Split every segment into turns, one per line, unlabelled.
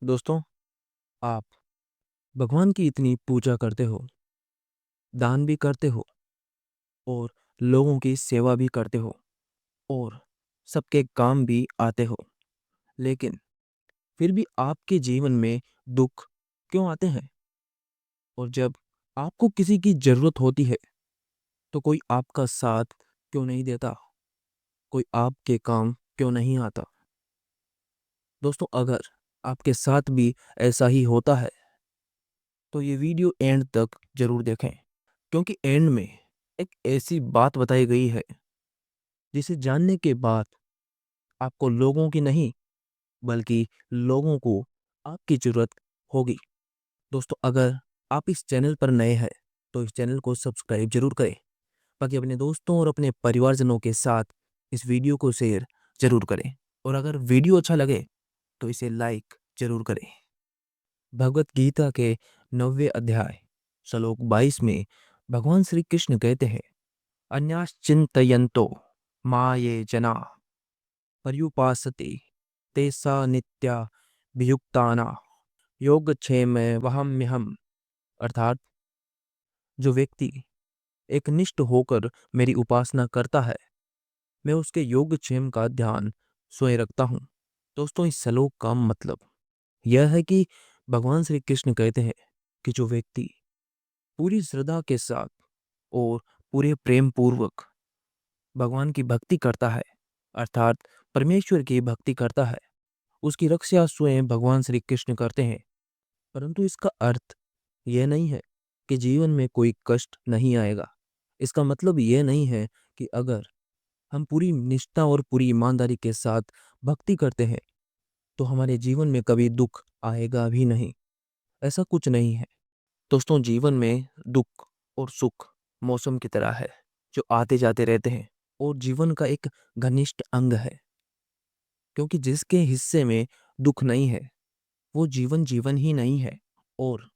दोस्तों, आप भगवान की इतनी पूजा करते हो, दान भी करते हो और लोगों की सेवा भी करते हो और सबके काम भी आते हो। लेकिन फिर भी आपके जीवन में दुख क्यों आते हैं? और जब आपको किसी की ज़रूरत होती है, तो कोई आपका साथ क्यों नहीं देता? कोई आपके काम क्यों नहीं आता? दोस्तों, अगर आपके साथ भी ऐसा ही होता है, तो ये वीडियो एंड तक ज़रूर देखें, क्योंकि एंड में एक ऐसी बात बताई गई है जिसे जानने के बाद आपको लोगों की नहीं बल्कि लोगों को आपकी ज़रूरत होगी। दोस्तों, अगर आप इस चैनल पर नए हैं तो इस चैनल को सब्सक्राइब जरूर करें, बाकी अपने दोस्तों और अपने परिवारजनों के साथ इस वीडियो को शेयर जरूर करें और अगर वीडियो अच्छा लगे तो इसे लाइक जरूर करें। भगवत गीता के 9वें अध्याय श्लोक 22 में भगवान श्री कृष्ण कहते हैं, अन्याश्चिंतयन्तो माये जना पर्युपासते तेसा नित्या वियुक्ताना योगक्षेम वहम्यहम। अर्थात जो व्यक्ति एकनिष्ठ होकर मेरी उपासना करता है, मैं उसके योगक्षेम का ध्यान स्वयं रखता हूँ। दोस्तों, इस श्लोक का मतलब यह है कि भगवान श्री कृष्ण कहते हैं कि जो व्यक्ति पूरी श्रद्धा के साथ और पूरे प्रेम पूर्वक भगवान की भक्ति करता है, अर्थात परमेश्वर की भक्ति करता है, उसकी रक्षा स्वयं भगवान श्री कृष्ण करते हैं। परंतु इसका अर्थ यह नहीं है कि जीवन में कोई कष्ट नहीं आएगा। इसका मतलब यह नहीं है कि अगर हम पूरी निष्ठा और पूरी ईमानदारी के साथ भक्ति करते हैं तो हमारे जीवन में कभी दुख आएगा भी नहीं। ऐसा कुछ नहीं है। दोस्तों, जीवन में दुख और सुख मौसम की तरह है जो आते जाते रहते हैं और जीवन का एक घनिष्ठ अंग है, क्योंकि जिसके हिस्से में दुख नहीं है वो जीवन जीवन ही नहीं है। और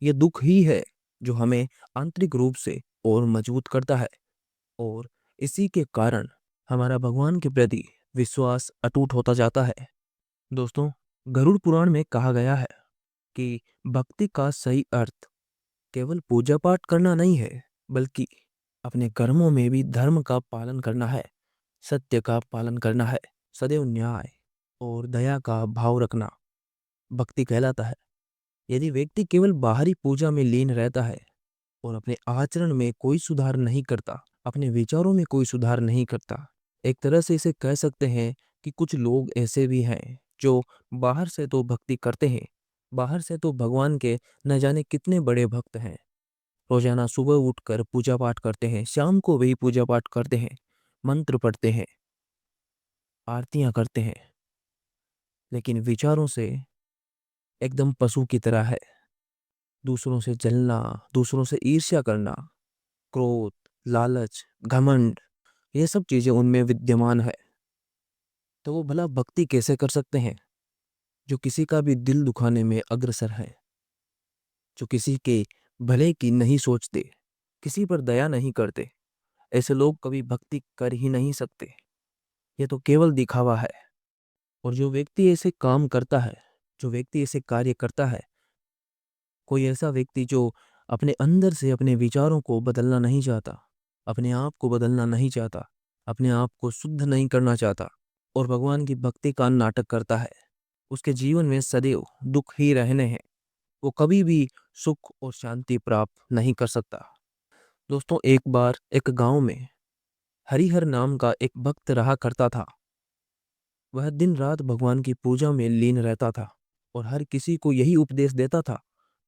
ये दुख ही है जो हमें आंतरिक रूप से और मजबूत करता है और इसी के कारण हमारा भगवान के प्रति विश्वास अटूट होता जाता है। दोस्तों, गरुड़ पुराण में कहा गया है कि भक्ति का सही अर्थ केवल पूजा पाठ करना नहीं है, बल्कि अपने कर्मों में भी धर्म का पालन करना है, सत्य का पालन करना है, सदैव न्याय और दया का भाव रखना भक्ति कहलाता है। यदि व्यक्ति केवल बाहरी पूजा में लीन रहता है और अपने आचरण में कोई सुधार नहीं करता, अपने विचारों में कोई सुधार नहीं करता, एक तरह से इसे कह सकते हैं कि कुछ लोग ऐसे भी हैं जो बाहर से तो भक्ति करते हैं, बाहर से तो भगवान के न जाने कितने बड़े भक्त हैं, रोजाना सुबह उठकर पूजा पाठ करते हैं, शाम को वही पूजा पाठ करते हैं, मंत्र पढ़ते हैं, आरतियां करते हैं, लेकिन विचारों से एकदम पशु की तरह है। दूसरों से जलना, दूसरों से ईर्ष्या करना, क्रोध, लालच, घमंड, ये सब चीजें उनमें विद्यमान है। तो वो भला भक्ति कैसे कर सकते हैं जो किसी का भी दिल दुखाने में अग्रसर है, जो किसी के भले की नहीं सोचते, किसी पर दया नहीं करते? ऐसे लोग कभी भक्ति कर ही नहीं सकते। ये तो केवल दिखावा है। और जो व्यक्ति ऐसे काम करता है, जो व्यक्ति ऐसे कार्य करता है, कोई ऐसा व्यक्ति जो अपने अंदर से अपने विचारों को बदलना नहीं चाहता, अपने आप को बदलना नहीं चाहता, अपने आप को शुद्ध नहीं करना चाहता और भगवान की भक्ति का नाटक करता है, उसके जीवन में सदैव दुख ही रहने हैं। वो कभी भी सुख और शांति प्राप्त नहीं कर सकता। दोस्तों, एक बार एक गांव में हरिहर नाम का एक भक्त रहा करता था। वह दिन रात भगवान की पूजा में लीन रहता था और हर किसी को यही उपदेश देता था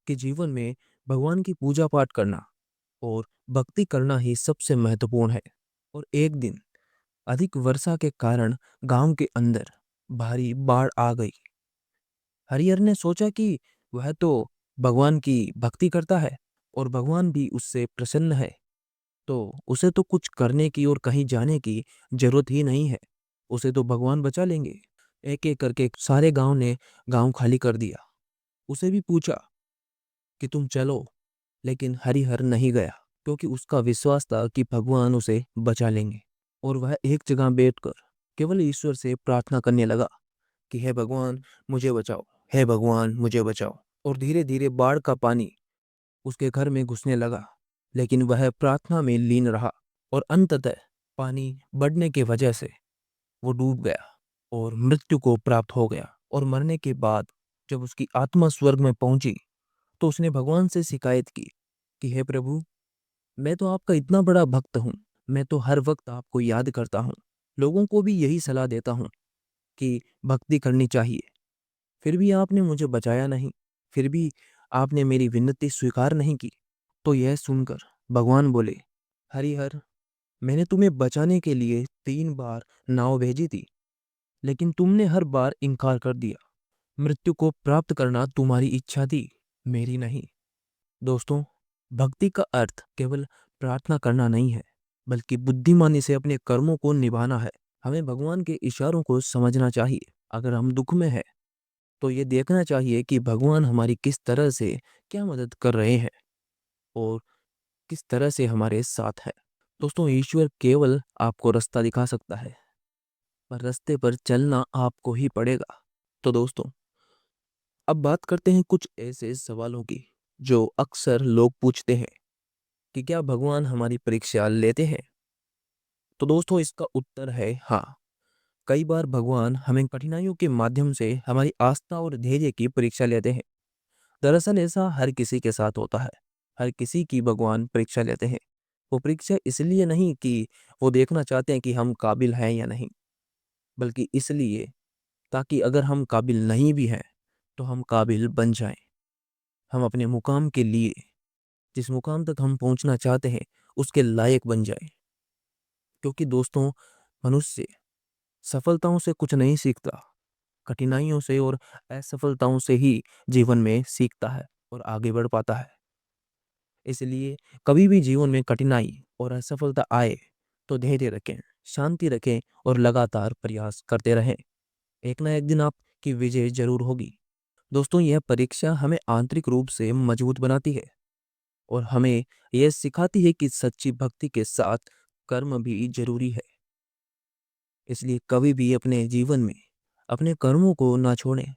कि जीवन में भगवान की पूजा पाठ करना और भक्ति करना ही सबसे महत्वपूर्ण है। और एक दिन अधिक वर्षा के कारण गांव के अंदर भारी बाढ़ आ गई। हरिहर ने सोचा कि वह तो भगवान की भक्ति करता है और भगवान भी उससे प्रसन्न है, तो उसे तो कुछ करने की और कहीं जाने की जरूरत ही नहीं है, उसे तो भगवान बचा लेंगे। एक एक करके सारे गांव ने गांव खाली कर दिया। उसे भी पूछा कि तुम चलो, लेकिन हरिहर नहीं गया, क्योंकि उसका विश्वास था कि भगवान उसे बचा लेंगे। और वह एक जगह बैठकर केवल ईश्वर से प्रार्थना करने लगा कि हे भगवान, मुझे बचाओ। हे भगवान मुझे बचाओ। और धीरे धीरे बाढ़ का पानी उसके घर में घुसने लगा, लेकिन वह प्रार्थना में लीन रहा और अंततः पानी बढ़ने की वजह से वो डूब गया और मृत्यु को प्राप्त हो गया। और मरने के बाद जब उसकी आत्मा स्वर्ग में पहुंची तो उसने भगवान से शिकायत की कि हे प्रभु, मैं तो आपका इतना बड़ा भक्त हूँ, मैं तो हर वक्त आपको याद करता हूँ, लोगों को भी यही सलाह देता हूँ कि भक्ति करनी चाहिए, फिर भी आपने मुझे बचाया नहीं, फिर भी आपने मेरी विनती स्वीकार नहीं की। तो यह सुनकर भगवान बोले, हरिहर, मैंने तुम्हें बचाने के लिए 3 बार नाव भेजी थी, लेकिन तुमने हर बार इनकार कर दिया। मृत्यु को प्राप्त करना तुम्हारी इच्छा थी, मेरी नहीं। दोस्तों, भक्ति का अर्थ केवल प्रार्थना करना नहीं है, बल्कि बुद्धिमानी से अपने कर्मों को निभाना है। हमें भगवान के इशारों को समझना चाहिए। अगर हम दुख में हैं तो ये देखना चाहिए कि भगवान हमारी किस तरह से क्या मदद कर रहे हैं और किस तरह से हमारे साथ है। दोस्तों, ईश्वर केवल आपको रास्ता दिखा सकता है, पर रास्ते पर चलना आपको ही पड़ेगा। तो दोस्तों, अब बात करते हैं कुछ ऐसे सवालों की जो अक्सर लोग पूछते हैं कि क्या भगवान हमारी परीक्षा लेते हैं। तो दोस्तों, इसका उत्तर है हाँ। कई बार भगवान हमें कठिनाइयों के माध्यम से हमारी आस्था और धैर्य की परीक्षा लेते हैं। दरअसल ऐसा हर किसी के साथ होता है। हर किसी की भगवान परीक्षा लेते हैं। वो परीक्षा इसलिए नहीं कि वो देखना चाहते हैं कि हम काबिल हैं या नहीं, बल्कि इसलिए ताकि अगर हम काबिल नहीं भी हैं तो हम काबिल बन जाएं। हम अपने मुकाम के लिए, जिस मुकाम तक हम पहुंचना चाहते हैं, उसके लायक बन जाएं। क्योंकि दोस्तों, मनुष्य सफलताओं से कुछ नहीं सीखता, कठिनाइयों से और असफलताओं से ही जीवन में सीखता है और आगे बढ़ पाता है। इसलिए कभी भी जीवन में कठिनाई और असफलता आए तो धैर्य रखें, शांति रखें और लगातार प्रयास करते रहें। एक ना एक दिन आपकी विजय जरूर होगी। दोस्तों, यह परीक्षा हमें आंतरिक रूप से मजबूत बनाती है और हमें यह सिखाती है कि सच्ची भक्ति के साथ कर्म भी जरूरी है। इसलिए कभी भी अपने जीवन में अपने कर्मों को ना छोड़ें,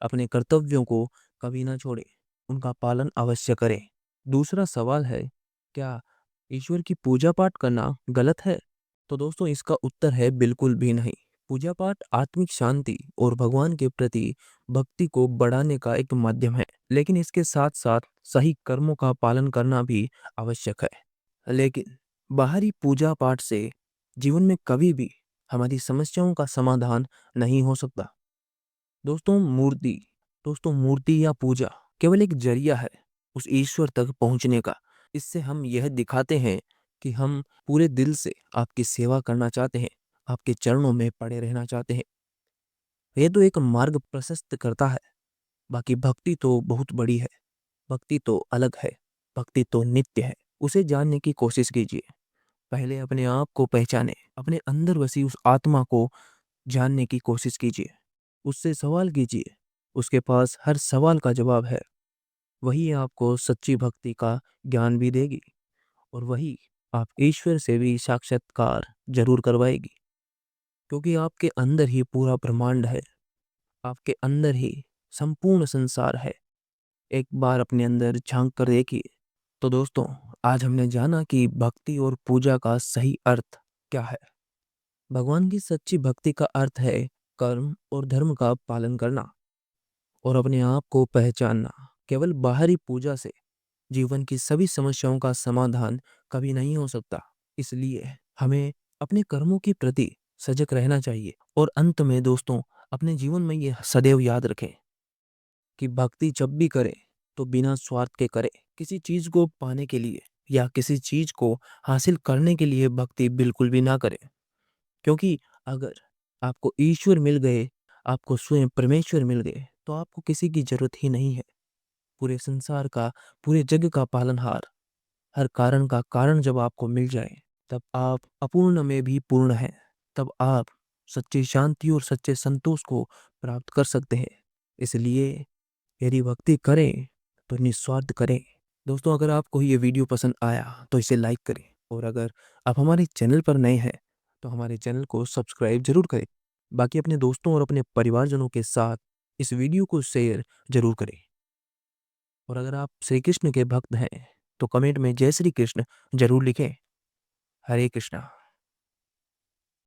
अपने कर्तव्यों को कभी ना छोड़ें, उनका पालन अवश्य करें। दूसरा सवाल है, क्या ईश्वर की पूजा पाठ करना गलत है? तो दोस्तों, इसका उत्तर है बिल्कुल भी नहीं। पूजा पाठ आत्मिक शांति और भगवान के प्रति भक्ति को बढ़ाने का एक माध्यम है, लेकिन इसके साथ साथ सही कर्मों का पालन करना भी आवश्यक है। लेकिन बाहरी पूजा पाठ से जीवन में कभी भी हमारी समस्याओं का समाधान नहीं हो सकता। दोस्तों, मूर्ति या पूजा केवल एक जरिया है उस ईश्वर तक पहुंचने का। इससे हम यह दिखाते हैं कि हम पूरे दिल से आपकी सेवा करना चाहते हैं, आपके चरणों में पड़े रहना चाहते हैं। यह तो एक मार्ग प्रशस्त करता है। बाकी भक्ति तो बहुत बड़ी है, भक्ति तो अलग है, भक्ति तो नित्य है। उसे जानने की कोशिश कीजिए। पहले अपने आप को पहचाने, अपने अंदर बसी उस आत्मा को जानने की कोशिश कीजिए, उससे सवाल कीजिए। उसके पास हर सवाल का जवाब है। वही आपको सच्ची भक्ति का ज्ञान भी देगी और वही आप ईश्वर से भी साक्षात्कार जरूर करवाएगी। क्योंकि आपके अंदर ही पूरा ब्रह्मांड है, आपके अंदर ही संपूर्ण संसार है। एक बार अपने अंदर झांक कर देखिए। तो दोस्तों, आज हमने जाना कि भक्ति और पूजा का सही अर्थ क्या है। भगवान की सच्ची भक्ति का अर्थ है कर्म और धर्म का पालन करना और अपने आप को पहचानना। केवल बाहरी पूजा से जीवन की सभी समस्याओं का समाधान कभी नहीं हो सकता। इसलिए हमें अपने कर्मों के प्रति सजग रहना चाहिए। और अंत में दोस्तों, अपने जीवन में ये सदैव याद रखें कि भक्ति जब भी करें तो बिना स्वार्थ के करें। किसी चीज को पाने के लिए या किसी चीज को हासिल करने के लिए भक्ति बिल्कुल भी ना करें। क्योंकि अगर आपको ईश्वर मिल गए, आपको स्वयं परमेश्वर मिल गए, तो आपको किसी की जरूरत ही नहीं है। पूरे संसार का, पूरे जग का पालनहार, हर कारण का कारण जब आपको मिल जाए, तब आप अपूर्ण में भी पूर्ण हैं। तब आप सच्ची शांति और सच्चे संतोष को प्राप्त कर सकते हैं। इसलिए यदि भक्ति करें तो निस्वार्थ करें। दोस्तों, अगर आपको ये वीडियो पसंद आया तो इसे लाइक करें और अगर आप हमारे चैनल पर नए हैं तो हमारे चैनल को सब्सक्राइब जरूर करें। बाकी अपने दोस्तों और अपने परिवारजनों के साथ इस वीडियो को शेयर ज़रूर करें। और अगर आप श्री कृष्ण के भक्त हैं तो कमेंट में जय श्री कृष्ण ज़रूर लिखें। हरे कृष्णा।